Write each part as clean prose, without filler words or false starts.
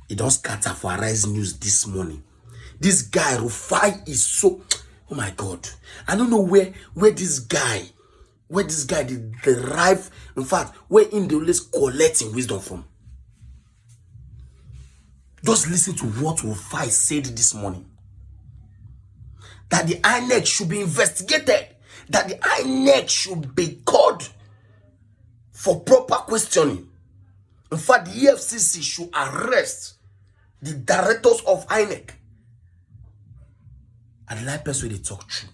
It does scatter for Arise News this morning. This guy, RUFAI, is so... Oh my God. I don't know where this guy derive, in fact, where in the always collecting wisdom from. Just listen to what RUFAI said this morning. That the Inec should be investigated. That the Inec should be called for proper questioning. In fact, the Efcc should arrest the directors of Inec. And like person they talk true.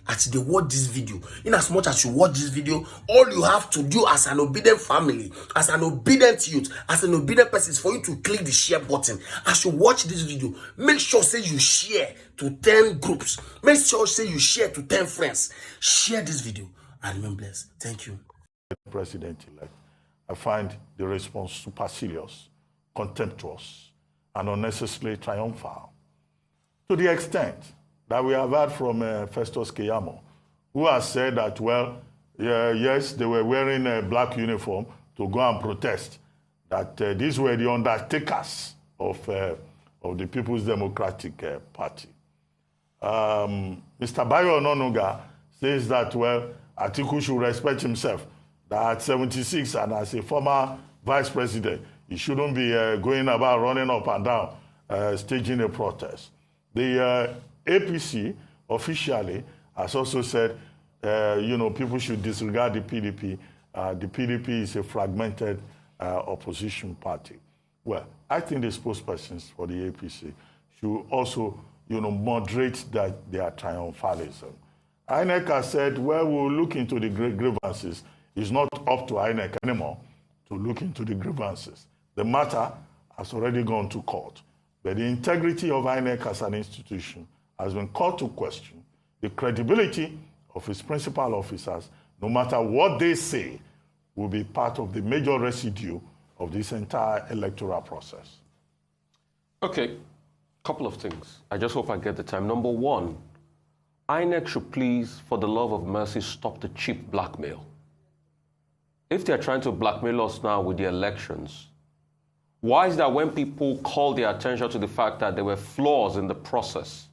As they watch this video, in as much as you watch this video, all you have to do as an obedient family, as an obedient youth, as an obedient person is for you to click the share button. As you watch this video, make sure say you share to 10 groups. Make sure say you share to 10 friends. Share this video and remain blessed. Thank you. President-elect, I find the response supercilious, contemptuous, and unnecessarily triumphal. To the extent that we have heard from Festus Keyamo, who has said that, well, yes, they were wearing a black uniform to go and protest, that these were the undertakers of the People's Democratic Party. Mr. Bayo Ononuga says that, well, Atiku should respect himself, that at 76 and as a former vice president, he shouldn't be going about running up and down, staging a protest. The APC officially has also said, people should disregard the PDP. The PDP is a fragmented opposition party. Well, I think the spokespersons for the APC should also, moderate their triumphalism. Inec has said, well, we'll look into the grievances. It's not up to Inec anymore to look into the grievances. The matter has already gone to court. But the integrity of Inec as an institution has been called to question. The credibility of its principal officers, no matter what they say, will be part of the major residue of this entire electoral process. Okay, couple of things. I just hope I get the time. Number one, INEC should please, for the love of mercy, stop the cheap blackmail. If they're trying to blackmail us now with the elections, why is that when people call their attention to the fact that there were flaws in the process,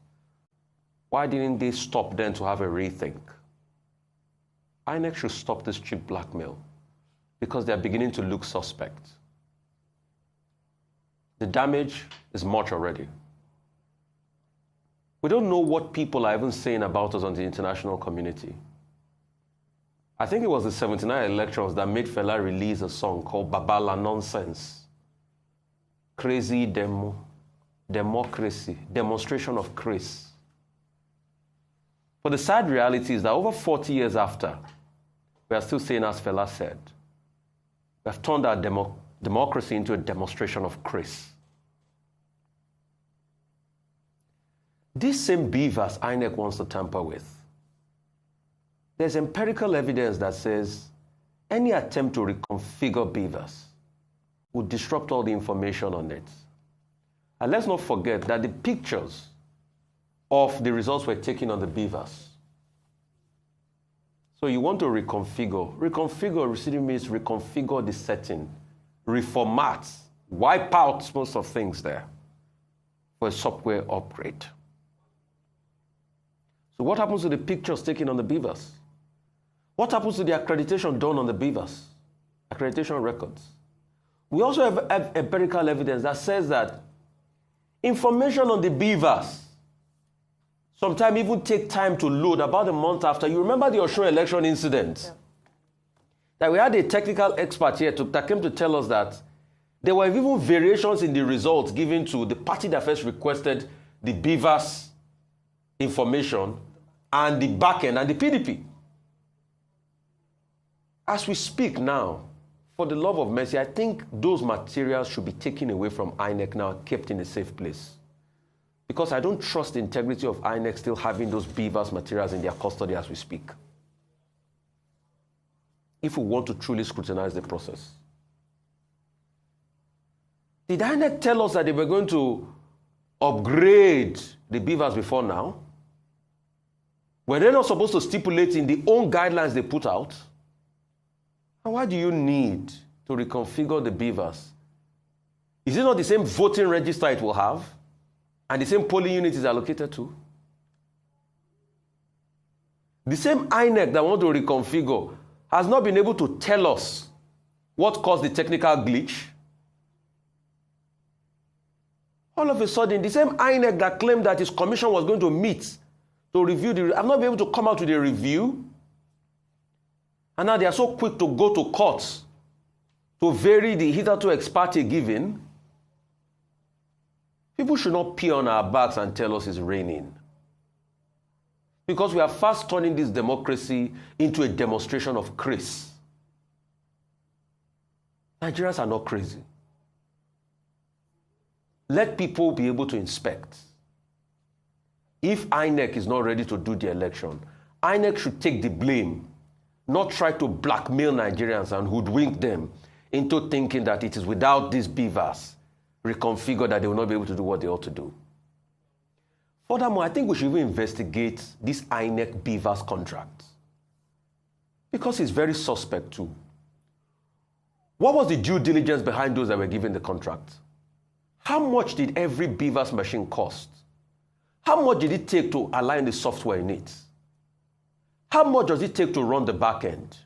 why didn't they stop then to have a rethink? INEC should stop this cheap blackmail because they're beginning to look suspect. The damage is much already. We don't know what people are even saying about us on the international community. I think it was the 79 elections that made Fela release a song called Babala Nonsense. Crazy democracy, demonstration of Chris. But the sad reality is that over 40 years after, we are still saying, as Fela said, we have turned our democracy into a demonstration of Chris. This same BVAS INEC wants to tamper with. There's empirical evidence that says any attempt to reconfigure BVAS would disrupt all the information on it. And let's not forget that the pictures of the results were taken on the BVAS. So you want to reconfigure. Reconfigure simply means reconfigure the setting, reformat, wipe out most of things there for a software upgrade. So what happens to the pictures taken on the BVAS? What happens to the accreditation done on the BVAS? Accreditation records. We also have empirical evidence that says that information on the BVAS sometimes even take time to load about a month after. You remember the Osun election incident? Yeah. That we had a technical expert here that came to tell us that there were even variations in the results given to the party that first requested the BVAS information and the backend and the PDP. As we speak now, for the love of mercy, I think those materials should be taken away from INEC now and kept in a safe place. Because I don't trust the integrity of INEC still having those BVAS materials in their custody as we speak. If we want to truly scrutinize the process. Did INEC tell us that they were going to upgrade the BVAS before now? Were they not supposed to stipulate in the own guidelines they put out? And why do you need to reconfigure the BVAS Is it not the same voting register it will have? And the same polling unit is allocated to? The same Inec that want to reconfigure has not been able to tell us what caused the technical glitch. All of a sudden, the same Inec that claimed that his commission was going to meet to review the... I've not been able to come out with a review. And now they are so quick to go to court to vary the hitherto ex parte given. People should not pee on our backs and tell us it's raining. Because we are fast turning this democracy into a demonstration of craze. Nigerians are not crazy. Let people be able to inspect. If INEC is not ready to do the election, INEC should take the blame, not try to blackmail Nigerians and hoodwink them into thinking that it is without this BVAS reconfigured that they will not be able to do what they ought to do. Furthermore, I think we should even investigate this INEC BVAS contract, because it's very suspect too. What was the due diligence behind those that were given the contract? How much did every BVAS machine cost? How much did it take to align the software in it? How much does it take to run the back end?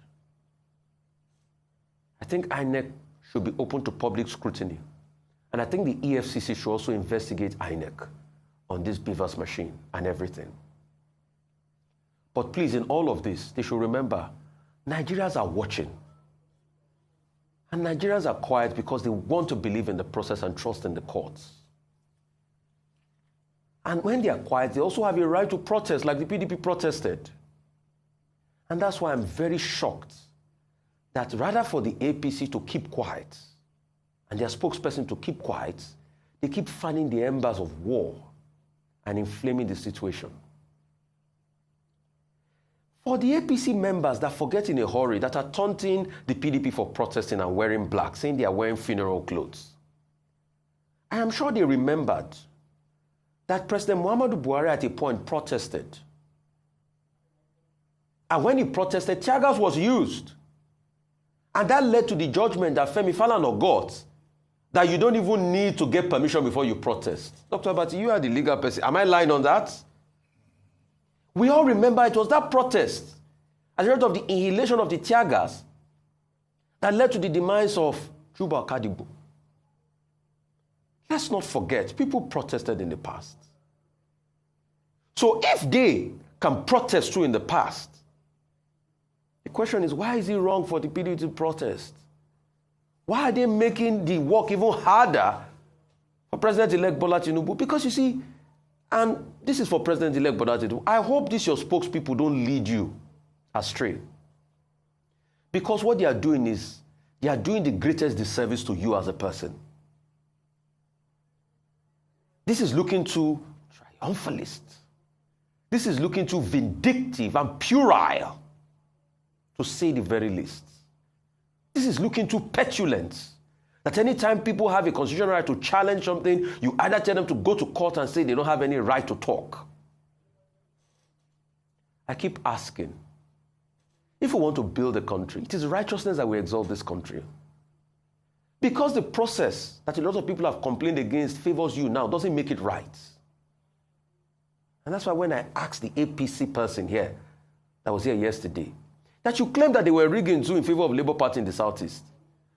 I think INEC should be open to public scrutiny. And I think the EFCC should also investigate INEC on this BVAS machine and everything. But please, in all of this, they should remember, Nigerians are watching. And Nigerians are quiet because they want to believe in the process and trust in the courts. And when they are quiet, they also have a right to protest, like the PDP protested. And that's why I'm very shocked that rather for the APC to keep quiet and their spokesperson to keep quiet, they keep fanning the embers of war and inflaming the situation. For the APC members that forget in a hurry, that are taunting the PDP for protesting and wearing black, saying they are wearing funeral clothes, I am sure they remembered that President Muhammadu Buhari at a point protested. And when he protested, tear gas was used. And that led to the judgment that Femi Falana got, that you don't even need to get permission before you protest. Dr. Abati, you are the legal person. Am I lying on that? We all remember it was that protest, as a result of the inhalation of the tear gas, that led to the demise of Chuba Kadibu. Let's not forget, people protested in the past. So if they can protest too in the past, the question is, why is it wrong for the PDP to protest? Why are they making the work even harder for President-elect Bola Tinubu? Because you see, and this is for President-elect Bola Tinubu, I hope these your spokespeople don't lead you astray. Because what they are doing is, they are doing the greatest disservice to you as a person. This is looking too triumphalist. This is looking too vindictive and puerile, to say the very least. This is looking too petulant, that anytime people have a constitutional right to challenge something, you either tell them to go to court and say they don't have any right to talk. I keep asking, if we want to build a country, it is righteousness that will exalt this country. Because the process that a lot of people have complained against favors you now doesn't make it right. And that's why when I asked the APC person here, that was here yesterday, that you claim that they were rigging too in favor of Labour Party in the Southeast.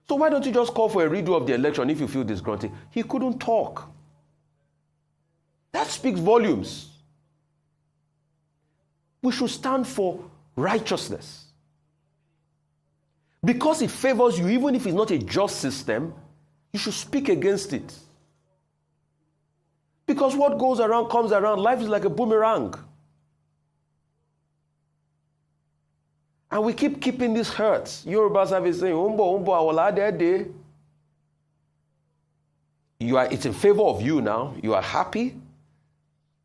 So why don't you just call for a redo of the election if you feel disgruntled? He couldn't talk. That speaks volumes. We should stand for righteousness. Because it favors you, even if it's not a just system, you should speak against it. Because what goes around comes around. Life is like a boomerang. And we keep keeping these hurts. Yorubas have been saying, Umbo, awala dede. It's in favor of you now. You are happy.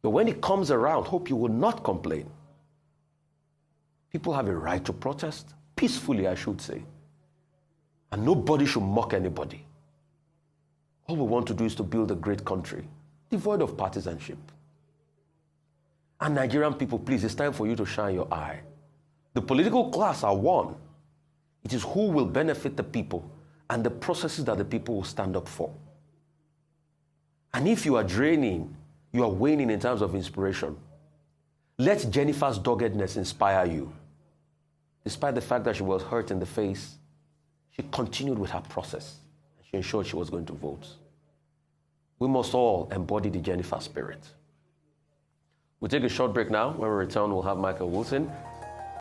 But when it comes around, hope you will not complain. People have a right to protest. Peacefully, I should say. And nobody should mock anybody. All we want to do is to build a great country, devoid of partisanship. And Nigerian people, please, it's time for you to shine your eye. The political class are one. It is who will benefit the people and the processes that the people will stand up for. And if you are draining, you are waning in terms of inspiration, let Jennifer's doggedness inspire you. Despite the fact that she was hurt in the face, she continued with her process. She ensured she was going to vote. We must all embody the Jennifer spirit. We'll take a short break now. When we return, we'll have Michael Wilson